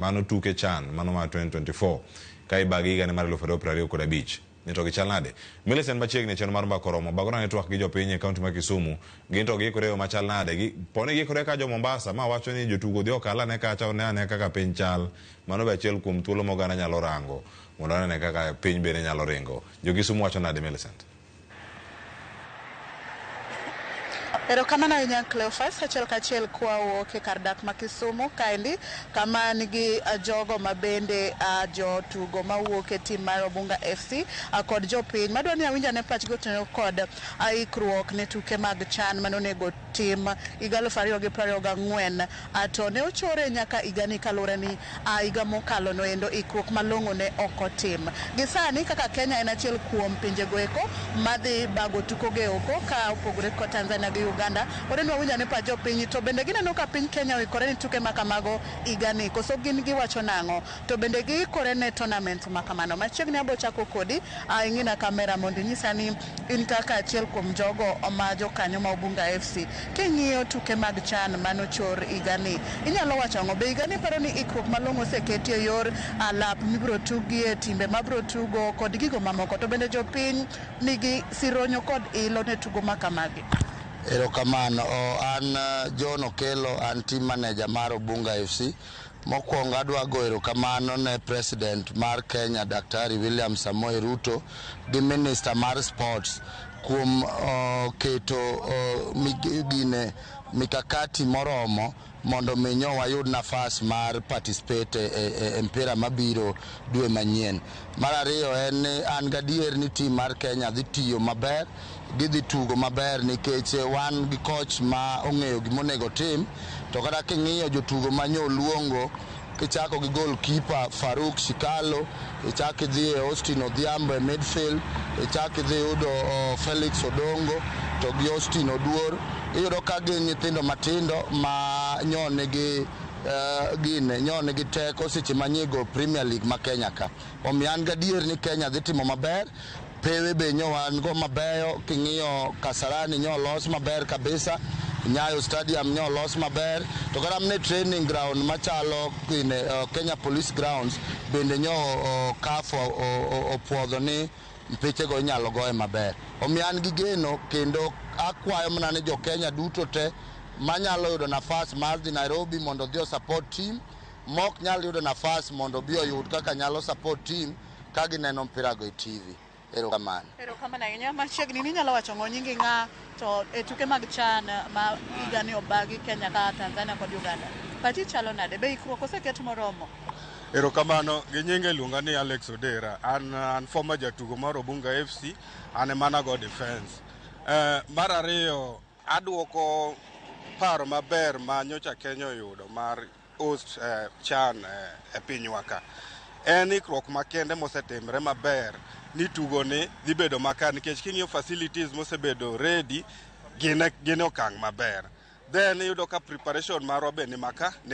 mano tuke chan mano ma 2024 kai bagi gane mar 2025 ni to gichal nade Millicent machiegni chenro mar Mbakoromo bagona network gi jopiny e kaunti ma Kisumu ginto gi koreo machal nade gi poni gi koreka jo Mombasa ma wacho ni jotugo dhi okala ne kacha ne ane kaka piny chal mano be achiel kuom thuolo mogana nyalo rango mondo ane kaka piny bende nyalo ringo jo Kisumu wacho nade Millicent Pero kama na inya Cleophas achiel kachiel kwa wuok kar dak ma Kisumu kaendi kama nigi jogo mabende jotugo mawuok e tim mar Obunga FC kod jopiny madwa ni awinja ne pachgo teneo kod ikruok ne tuke mag chan manonego tim higa 2024 to ne ochore nyaka igani kalure ni higa mokalo no endo ikruok malong'o ne ok otim. Gisani kaka Kenya en achiel kuom pinjego eko madhi bago tukoge oko ka opogore kod Tanzania gi Uganda. Orenwa winja ne pa jopiny to bende gineno ka piny Kenya oikore ni tuke makamago igani koso gin giwacho nang'o to bende giikore ne tournament makamano. Machiegni abo chako kodi ing'ina kamera mondo inyisa ni in kaka achiel kuom jogo ma jokanyo ma Obunga FC king'iyo tuke mag chan manochor igani inyalo wacho ang'o be igani paro ni ikruok malong'o oseketi e yor alap mibiro tugi e timbe mabiro tugo kod gigo mamoko to bende jopiny nigi sironyo kod ilo ne tugo makamagi. Erokamano an John Okelo an team manager mar Obunga FC. Mokwongo adwa go erokamano ne president mar Kenya Daktari William Samoei Ruto gi minister mar sports kuom keto mikakati moromo mondo minyo wayud nafas mar participate e mpira mabiro dwe manyien. Mar ariyo en ni an gadier ni team mar Kenya dhi tiyo maber gidhi tugo maber nikech wan gi coach ma ong'eyo gimonego tim to kata king'iyo jotugo manyo luongo kichako gi goalkeeper Faruk Shikalo ichako idhi e Austin Odhiambo e midfield ichako idhi yudo Felix Odongo to gi Austin Oduor iyudo ka gin nyithindo matindo ma nyone gi teko seche manyiego Premier League ma Kenya ka omiyo an gadier ni Kenya dhi timo maber pewe be wan go mabeyo king'iyo Kasarani los maber kabisa Nyayo Stadium los maber to kata mne training ground machalo Kenya Police Grounds bende CAF opuodho ni mpechego inyalo goye maber omiyo an gi geno kendo akwayo mana ne jo Kenya duto te manyalo yudo nafas mar dhi Nairobi mondo dhi support team mok nyalo yudo nafas mondo bi oyud kaka nyalo support team ka gineno mpira go e TV. Erokamano ahinya. Machiegni ni nyalo wacho nyingi ng'a to e tuke mag chan ma igani obagi Kenya ka Tanzania kod Uganda pachi chalo nade be ikruok oseket moromo. Erokamano gi nyinge luonga ni Alex Odera an former jatugo mar Obunga FC an mana go defense. Mar ariyo adwoko paro maber ma nyocha Kenya oyudo mar host chan e pinywa ka en ikruok makende mosetimre maber ni tugo ni dhi bedo makar nikech king'iyo facilities mosebedo ready gin okang' maber then yudo ka preparation marwa be ni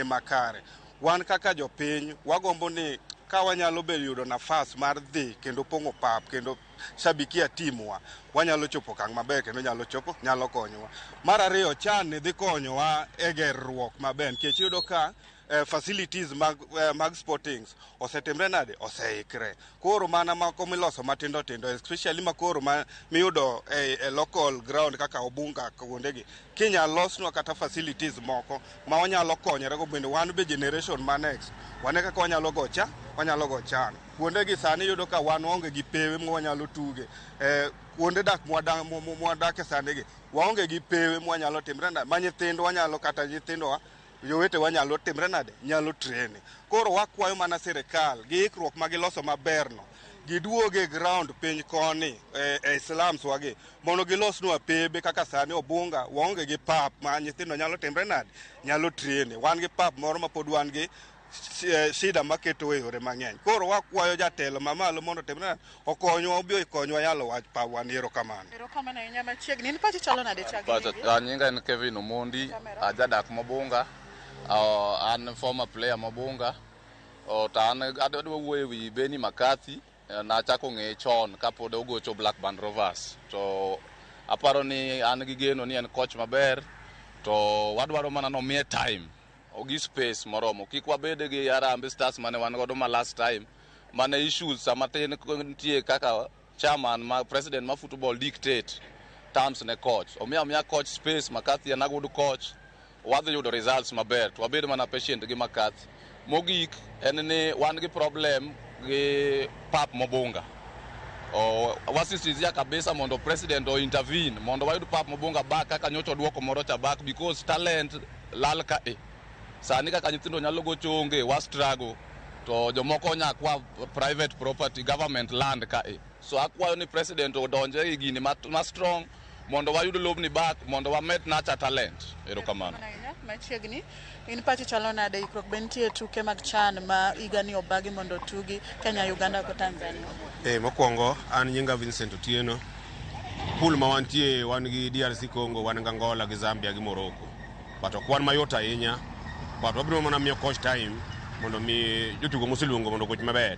makare wan kaka jopiny wagombo ni ka wanyalo be yudo nafas mar dhi kendo pong'o pap kendo shabikia timwa wanyalo chopo kang' maber kendo nyalo konyowa. Mar ariyo chan ni dhi konyowa e gerruok maber nikech yudo ka facilities mag sportings osetimre nade oseikre koro mana mako miloso matindo tindo especially makoro miyudo e local ground kaka Obunga kuondegi kinya losnwa kata facilities moko ma wanyalo konyore go bende wan be generation ma next wane kaka wanyalo go chan kuondegi sani yudo ka wan onge gi pewe mo wanyalo tuge kuonde dak mwadake sani gi waonge gi pewe mo wanyalo timre nade ma nyithindo wanyalo kata nyithindowa yowete wanyalo timre nade nyalo trene koro wakwayo mana sirikal gi ikruok magiloso maberno giduoge ground piny koni e slums wagi mondo gilosnwa pebe kaka sani Obunga waonge gi pap ma nyithindo nyalo timre nade nyalo trene wan gi pap moro ma pod wan gi shida maketo e yore mang'eny koro wakwayo jatelo mamalo mondo timre nade okonywa obi okonywa yalo wach pa wan erokamano. Erokamano ahinya. Machiegni ni pachi chalo nade chagi nyinga en Kevin Omondi ajadak Mobunga an former player Mobunga to an adwa wuoyo wi Beni Makati nachako ng'eye chon kapod ogocho Blackburn Rovers to aparo ni an gi geno ni en coach maber to wadwaro mana nomiye time ogi space moromo. Kik wabed gi Harambee Stars mane wan godo ma last time mane issues sama tin nitie kaka chairman ma president ma football dictate terms ne coach. Omiya coach space. McCarthy na good coach. Wadhi yudo results maber. To wabed mana patient gi McCarthy. Mogik en ni wan gi problem gi pap Mobunga. Wasisizia kabisa mondo president o intervene mondo wayud pap Mobunga back kaka nyocha duoko moro cha back because talent lal ka sani kaka nyithindo nyalo go chonge wa struggle to jomoko nyakwa private property government land ka so akwayo ni president odonje gi gini ma strong mondo wayud lobni back mondo wamed nacha talent. Erokamano. Machiegni in pachi chalo nade ikruok bentie tuke mag CHAN ma igani obagi mondo tugi Kenya, Uganda ko Tanzania? Mokwongo an nyinga Vincent Otieno. Pool ma wantie wan gi DRC Congo, wan gi Angola gi Zambia gi Morocco. But okwan mayot ahinya. But wabiro mana miyo coach time mondo mi jotugo mosiluongo mondo coach maber.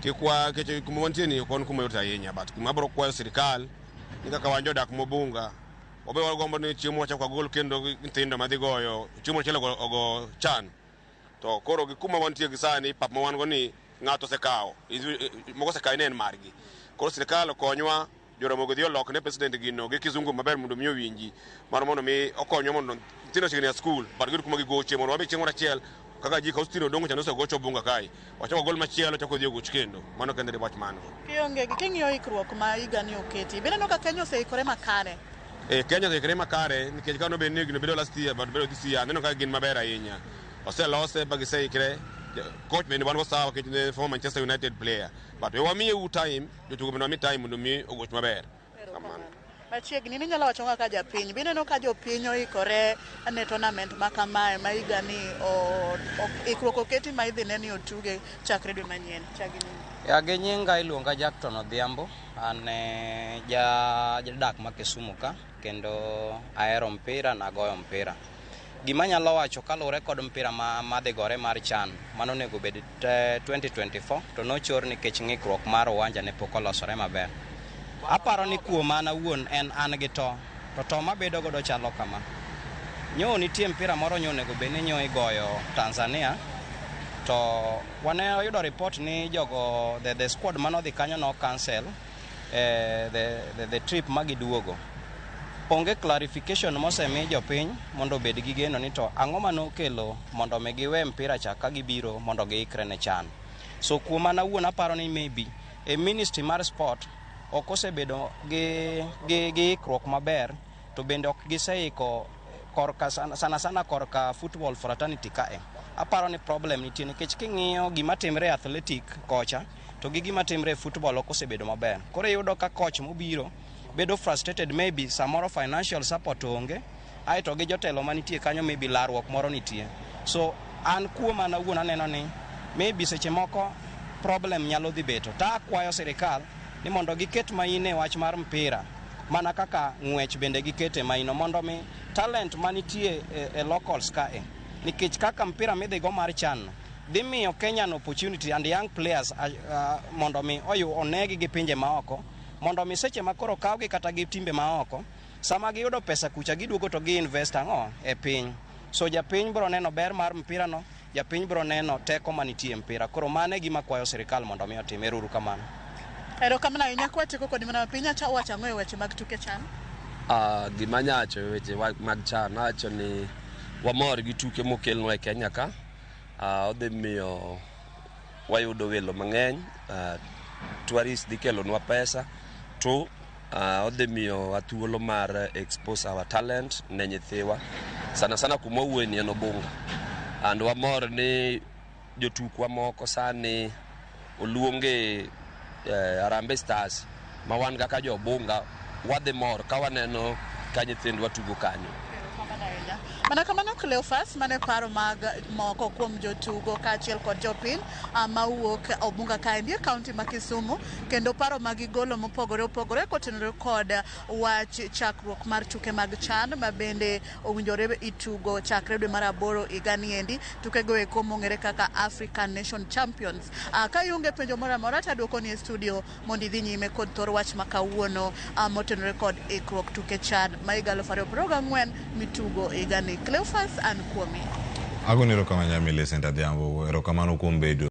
Kikwa keche kuma wantie ni okwan kuma yot ahinya, but kuma biro kwayo sirikal ni kaka wan jodak Mobunga obe wagombo ni chiemo cha kwa gol kendo nyithindo madhi goyo chiemo chelo ogo CHAN to koro gi kuma wantie gi sani pap ma wan go ni ng'ato sekao mogo sekai ne en margi. Koro sirikal okonywa joromo go dhi olok ne president gino gi kizungu maber mondo mi owinji mar mondo mi okonywa mondo nyithindo chigni school but gid kuma gi goche mondo wabe chieng' achiel kaka ji Kaustino dongo chano se gocho Bunga kai wachako gol machielo chako dhi goch kendo mano kende wach mano kionge gi king'iyo ikruok ma igani oketi bende no ka Kenya oseikore makare. Kenya oseikore makare nikech kano be ni gino bedo last year but bedo this year neno ka gin maber ahinya oselose bagi seikre coach bende wan go sawa kech ne former Manchester United player but we wamiye time jotugo bende wami time mondo mi ogoch maber. Machiegni ni nyalo wacho kaka japiny bende no ka jopiny oikore ne tournament ma kamae ma igani ikruok oketi ma idhi neni otuge chakre dwe manyien chagini. Gi nyinga iluonga Jackton Odhiambo, an jadak ma Kisumu ka kendo ahero mpira na goyo mpira. Gima nyalo wacho kaluwore kod mpira ma dhi gore mar CHAN mano nego bed 2024 to nochor nikech ng'ikruok mar uwanja ne pok olosore maber. Aparo ni kuom an awuon en an gi to mabedo godo chalo kama. Nyo nitie mpira moro nyonego bed ni nyo igoyo Tanzania to wane yudo report ni jogo the squad manodhi kanyo no cancel the trip magiduogo. Onge clarification mosemi jopiny mondo bed gi geno ni to ang'o manokelo mondo me giwe mpira cha ka gibiro mondo giikre ne CHAN. So kuom an awuon aparo ni maybe a ministry mar sport ok osebedo gi ikruok maber to bende ok giseiko korka sana korka football fraternity kae. Aparo ni problem nitie nikech king'iyo gima timre athletic kocha to gi gima timre football ok osebedo maber. Koro yudo ka coach mobiro bedo frustrated maybe samoro financial support onge aito gi jotelo manitie kanyo maybe larruok moro nitie. So an kuom an awuon aneno ni maybe seche moko problem nyalo dhi beto. Ta akwayo sirikal ni mondo giket maine wach mar mpira mana kaka ng'wech bende gikete maino mondo mi talent manitie locals kae nikech kaka mpira midhi go mar CHAN dhi miyo Kenyan opportunity and young players mondo mi onegi gi pinje maoko mondo mi seche makoro kawgi kata gi timbe maoko sama giyudo pesa kucha giduogo to gi invest ang'o e piny. So japiny bro neno ber mar mpira no, japiny bro neno teko manitie mpira. Koro mane gima kwayo sirikal mondo mi otim. Erouru kamano. Erokamano ahinya kwa tieko kod mana piny acha wacho ang'o e weche mag tuke CHAN? Gima nyacho e weche mag CHAN acho ni wamor gi tuke mokelnwa e Kenya ka. Odhi miyo wayudo welo mang'eny, tourists dhi kelonwa pesa to odhi miyo thuolo mar expose our talent ne nyithiwa sana kuma wueni en Obunga. And wamor ni jotukwa moko sani oluonge Harambee Stars ma wan kaka jo Obunga wadhi mor ka waneno ka nyithindwa tugo kanyo. Mana kamano Cleophas mane paro mag moko kuom jotugo kaachiel kod jopiny mawuok Obunga kaendi kaunti ma Kisumu kendo paro mag golo mopogore opogore kotenore kod wach chakruok mar tuke mag CHAN ma bende owinjore itugo chakre dwe mar 8 higani endi. Tukego eko mong'ere kaka African Nation Champions. Ka ionge penjo moro amora taduoko ni e studio mondo idhi nyime kod thor wach ma kawuono motenore kod ikruok tuke CHAN ma higa 2024 mitugo higani. Cleophas an kuomi. Ago ni erokamano Millicent Adhiambo, erokamano kuom bedo